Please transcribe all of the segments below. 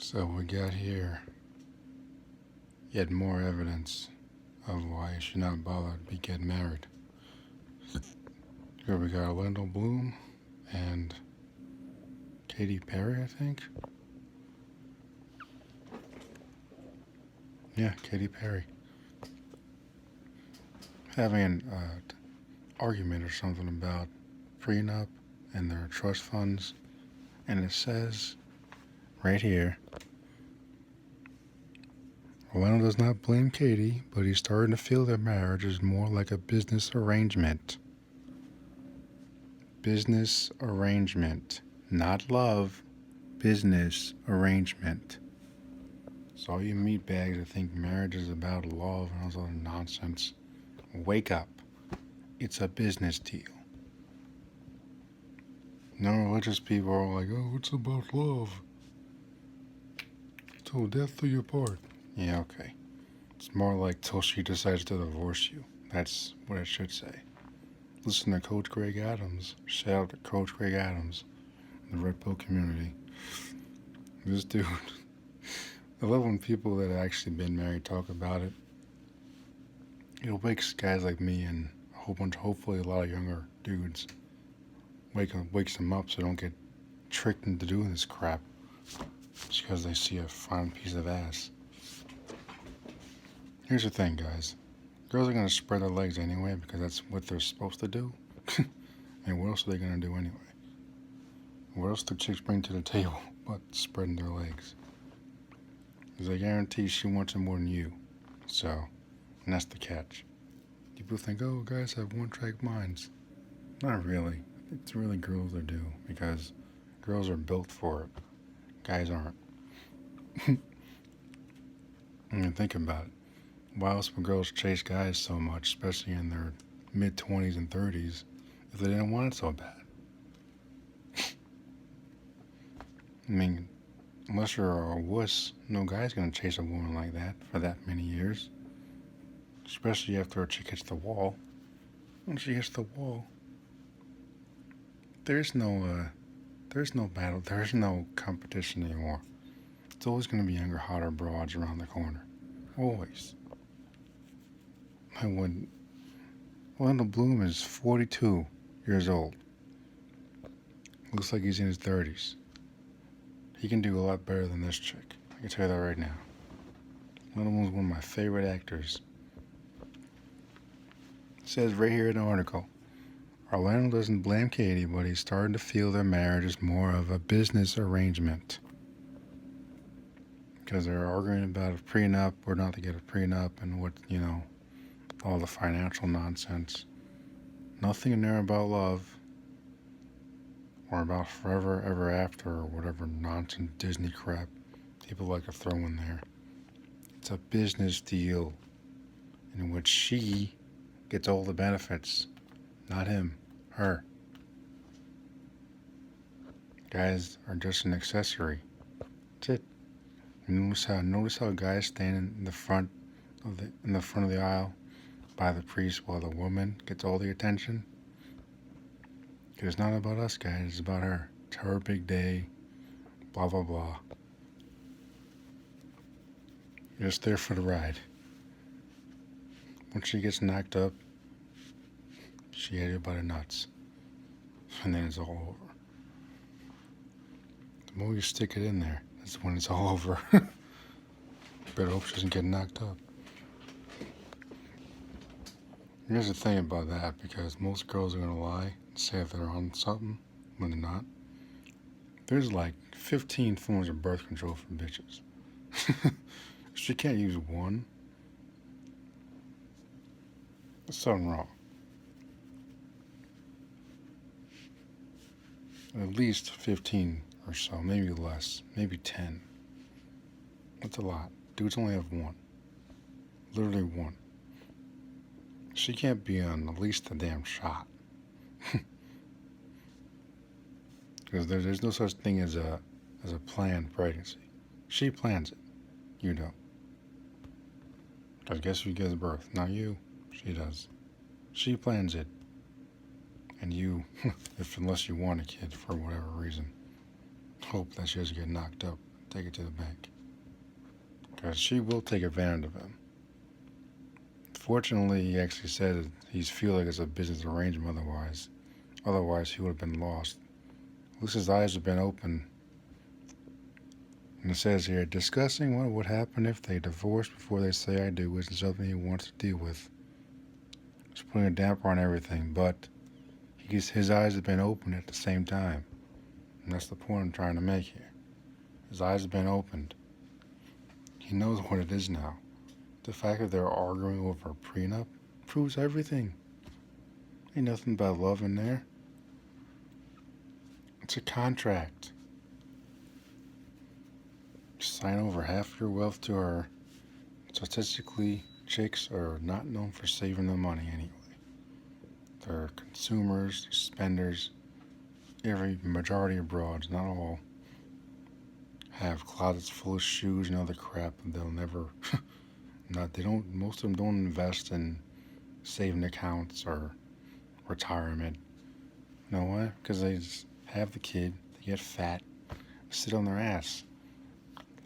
So we got here yet more evidence of why you should not bother to be getting married. Here we got Orlando Bloom and Katy Perry, I think. Yeah, Katy Perry. Having an argument or something about prenup and their trust funds. And it says right here, Orlando does not blame Katy, but he's starting to feel their marriage is more like a business arrangement. Business arrangement. Not love. Business arrangement. So all you meatbags that think marriage is about love and all this other nonsense, wake up. It's a business deal. No religious people are like, oh, it's about love. Till death do you part. Yeah, okay. It's more like till she decides to divorce you. That's what it should say. Listen to Coach Greg Adams. Shout out to Coach Greg Adams, the Red Pill community. This dude, I love when people that have actually been married talk about it. It wakes guys like me and a whole bunch, hopefully a lot of younger dudes, wakes them up so they don't get tricked into doing this crap just because they see a fine piece of ass. Here's the thing, guys. Girls are going to spread their legs anyway because that's what they're supposed to do. And what else are they going to do anyway? What else do chicks bring to the table but spreading their legs? Because I guarantee she wants it more than you. So, and that's the catch. People think, oh, guys have one-track minds. Not really. It's really girls that do because girls are built for it. Guys aren't. I mean, think about it. Why else would girls chase guys so much, especially in their mid-20s and 30s, if they didn't want it so bad? I mean, unless you're a wuss, no guy's gonna chase a woman like that for that many years. Especially after a chick hits the wall. Once she hits the wall, there's no battle, there's no competition anymore. It's always gonna be younger, hotter broads around the corner. Always. And when Orlando Bloom is 42 years old, looks like he's in his 30s. He can do a lot better than this chick. I can tell you that right now. Orlando Bloom's one of my favorite actors. It says right here in the article, Orlando doesn't blame Katy, but he's starting to feel their marriage is more of a business arrangement. Because they're arguing about a prenup or not to get a prenup and what, all the financial nonsense. Nothing in there about love or about forever ever after or whatever nonsense Disney crap people like to throw in there. It's a business deal in which she gets all the benefits, not him, her. Guys are just an accessory. That's it. Notice how guys stand in the front of the aisle by the priest while the woman gets all the attention? Because it's not about us, guys. It's about her. It's her big day. Blah, blah, blah. You're just there for the ride. Once she gets knocked up, she had it by the nuts. And then it's all over. The more you stick it in there, that's when it's all over. Better hope she doesn't get knocked up. Here's the thing about that, because most girls are going to lie and say if they're on something when they're not. There's like 15 forms of birth control for bitches. She can't use one. There's something wrong. At least 15 or so, maybe less, maybe 10. That's a lot. Dudes only have one. Literally one. She can't be on at least a damn shot. Because there's no such thing as a planned pregnancy. She plans it. You don't. Because guess who gives birth? Not you. She does. She plans it. And you, unless you want a kid for whatever reason, hope that she doesn't get knocked up take it to the bank. Because she will take advantage of him. Fortunately, he actually said he's feel like it's a business arrangement otherwise. Otherwise, he would have been lost. At least his eyes have been open. And it says here, discussing what would happen if they divorced before they say I do isn't something he wants to deal with. It's putting a damper on everything, but his eyes have been open at the same time. And that's the point I'm trying to make here. His eyes have been opened. He knows what it is now. The fact that they're arguing over a prenup proves everything. Ain't nothing but love in there. It's a contract. Sign over half your wealth to her. Statistically, chicks are not known for saving their money anyway. They're consumers, spenders. Every majority of broads, not all, have closets full of shoes and other crap, and they'll never. Most of them don't invest in saving accounts or retirement. You know why? Because they just have the kid, they get fat, sit on their ass,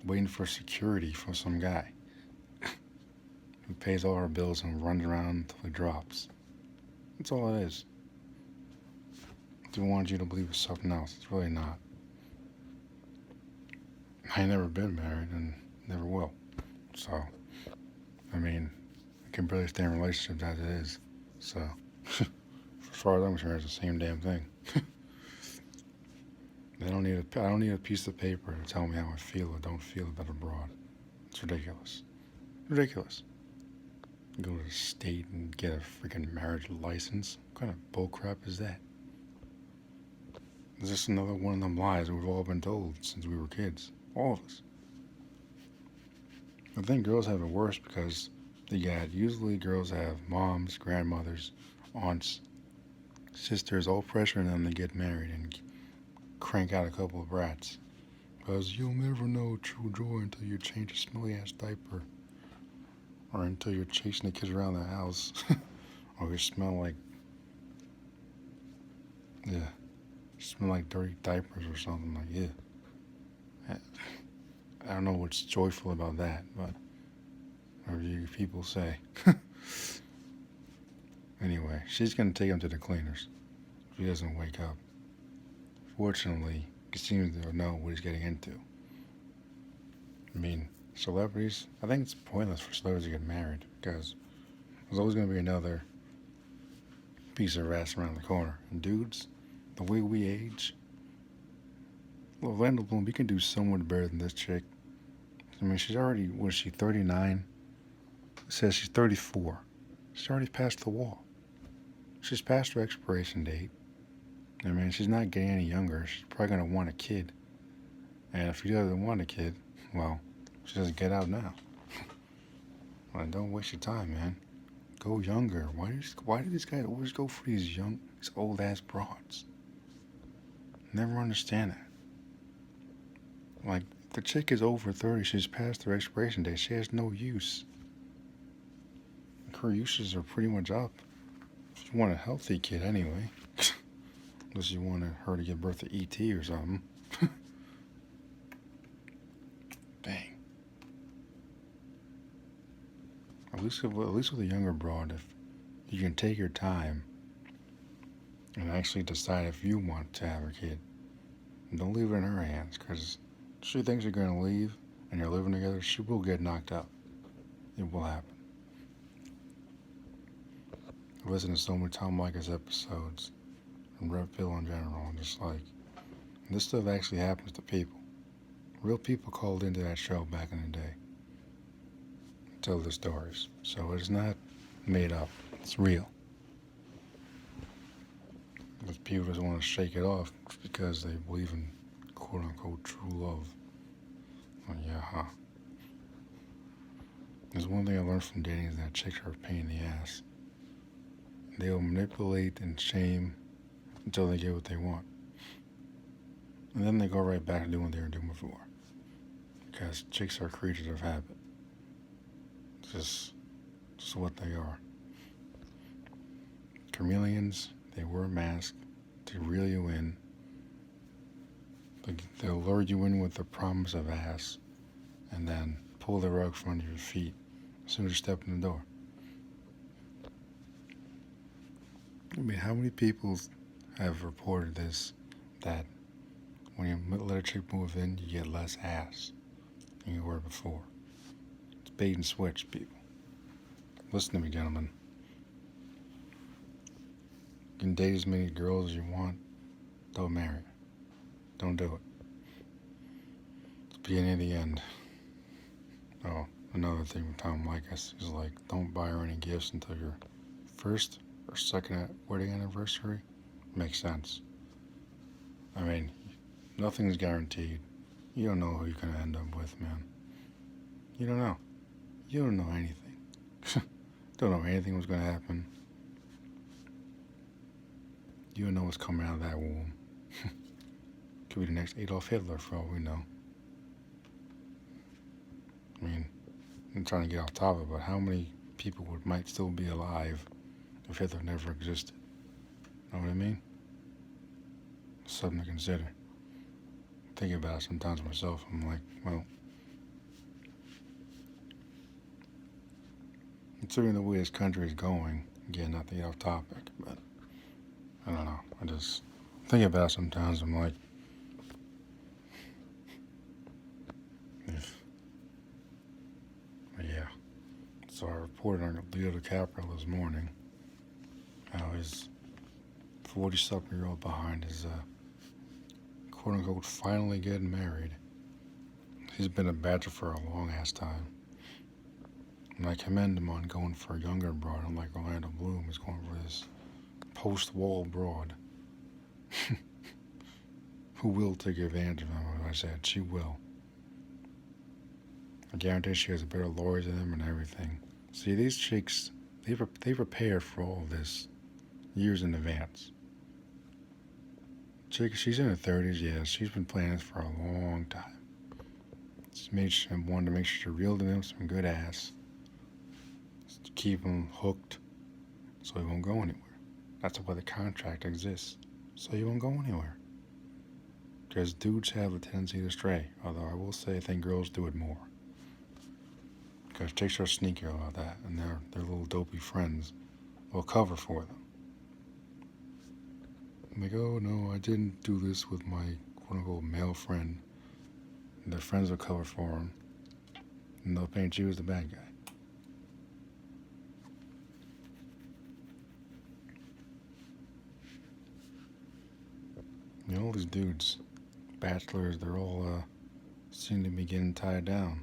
waiting for security from some guy who pays all our bills and runs around until he drops. That's all it is. They want you to believe it's something else. It's really not. I ain't never been married and never will. So, I can barely stay in relationships as it is. So, as far as I'm concerned, it's the same damn thing. I don't need a piece of paper to tell me how I feel or don't feel about a broad. It's ridiculous. Ridiculous. Go to the state and get a freaking marriage license. What kind of bullcrap is that? It's just another one of them lies that we've all been told since we were kids. All of us. I think girls have it worse because usually girls have moms, grandmothers, aunts, sisters, all pressuring them to get married and crank out a couple of brats. Because you'll never know true joy until you change a smelly ass diaper. Or until you're chasing the kids around the house. Or you smell like dirty diapers or something like, yeah. I don't know what's joyful about that, but whatever you people say. Anyway, she's going to take him to the cleaners if he doesn't wake up. Fortunately, he seems to know what he's getting into. Celebrities, I think it's pointless for celebrities to get married because there's always going to be another piece of ass around the corner. And dudes, the way we age, well, Randall Bloom, we can do somewhat better than this chick. She's already, 39? It says she's 34. She's already passed the wall. She's past her expiration date. She's not getting any younger. She's probably going to want a kid. And if she doesn't want a kid, well, she doesn't get out now. Well, don't waste your time, man. Go younger. Why do these guys always go for these old-ass broads? Never understand that. Like, if the chick is over 30, she's past her expiration date. She has no use. Her uses are pretty much up. If you want a healthy kid anyway. Unless you want her to give birth to E.T. or something. Dang. At least with a younger broad, if you can take your time and actually decide if you want to have a kid, and don't leave it in her hands, because she thinks you're going to leave and you're living together, she will get knocked up. It will happen. I listen to so many Tom Leykis episodes and Red Pill in general, and just like, this stuff actually happens to people. Real people called into that show back in the day. Tell the stories. So it's not made up. It's real. But people just want to shake it off because they believe in quote-unquote true love. Well, yeah, huh? There's one thing I learned from dating is that chicks are a pain in the ass. They will manipulate and shame until they get what they want. And then they go right back to doing what they were doing before. Because chicks are creatures of habit. It's just what they are. Chameleons, they wear a mask to reel you in. Like, they'll lure you in with the promise of ass and then pull the rug from under your feet as soon as you step in the door. I mean, how many people have reported this, that when you let a chick move in, you get less ass than you were before? It's bait and switch, people. Listen to me, gentlemen. You can date as many girls as you want. Don't marry. Don't do it. It's the beginning of the end. Oh, another thing with Tom Likas is like, don't buy her any gifts until your first or second wedding anniversary. Makes sense. I mean, nothing's guaranteed. You don't know who you're gonna end up with, man. You don't know. You don't know anything. Don't know anything was gonna happen. You don't know what's coming out of that womb. Could be the next Adolf Hitler for all we know. I mean, I'm trying to get off topic, but how many people might still be alive if Hitler never existed? Know what I mean? Something to consider. Think about it sometimes myself. I'm like, well, considering the way this country is going, again, not to get off topic, but I don't know. I just think about it sometimes. I'm like, yeah. So I reported on Leo DiCaprio this morning how his 40-something-year-old behind is quote-unquote finally getting married. He's been a bachelor for a long-ass time. And I commend him on going for a younger broad, unlike Orlando Bloom is going for this post-wall broad who will take advantage of him. As I said, she will. I guarantee she has better lawyers than him and everything. See, these chicks, they prepare for all of this years in advance. Chick, she's in her 30s, yeah. She's been planning this for a long time. She wanted to make sure she reeled in him some good ass to keep him hooked so he won't go anywhere. That's why the contract exists, so he won't go anywhere. Because dudes have a tendency to stray, although I will say I think girls do it more. Because chicks are sneaky about that, and their little dopey friends will cover for them. Like, oh no, I didn't do this with my quote-unquote male friend. And their friends will cover for them, and they'll paint you as the bad guy. You know, all these dudes, bachelors, they're all seem to be getting tied down.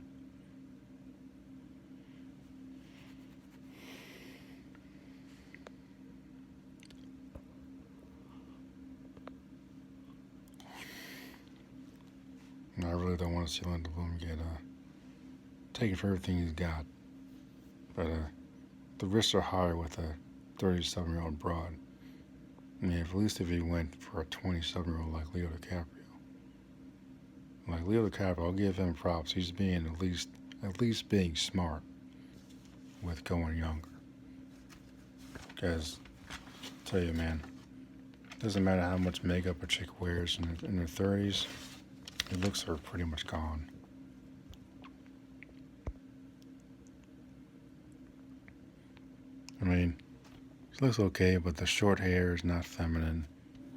And I really don't want to see Orlando Bloom get taken for everything he's got. But the risks are higher with a 37-year-old broad. I mean, at least if he went for a 27-year-old like Leo DiCaprio. Like Leo DiCaprio, I'll give him props. He's being at least being smart with going younger. Because, I'll tell you, man, it doesn't matter how much makeup a chick wears in her 30s, her looks are pretty much gone. I mean, she looks okay, but the short hair is not feminine.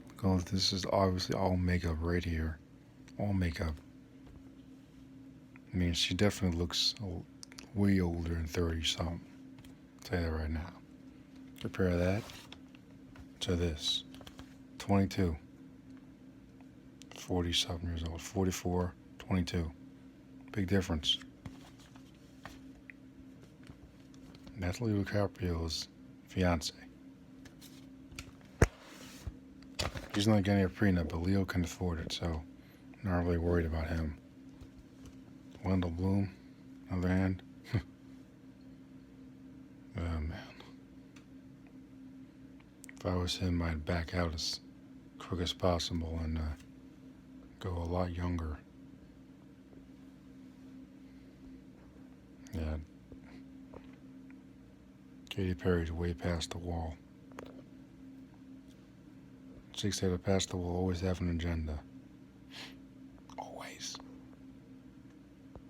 Because this is obviously all makeup right here. All makeup. I mean, she definitely looks way older than 30-something. I'll tell you that right now. Compare that to this. 22. 40-something years old. 44, 22. Big difference. That's Leo DiCaprio's fiance. He's not getting a prenup, but Leo can afford it, so I'm not really worried about him. Orlando Bloom, on the other hand, oh man. If I was him, I'd back out as quick as possible and go a lot younger. Yeah. Katy Perry's way past the wall. Chicks that are past the wall always have an agenda.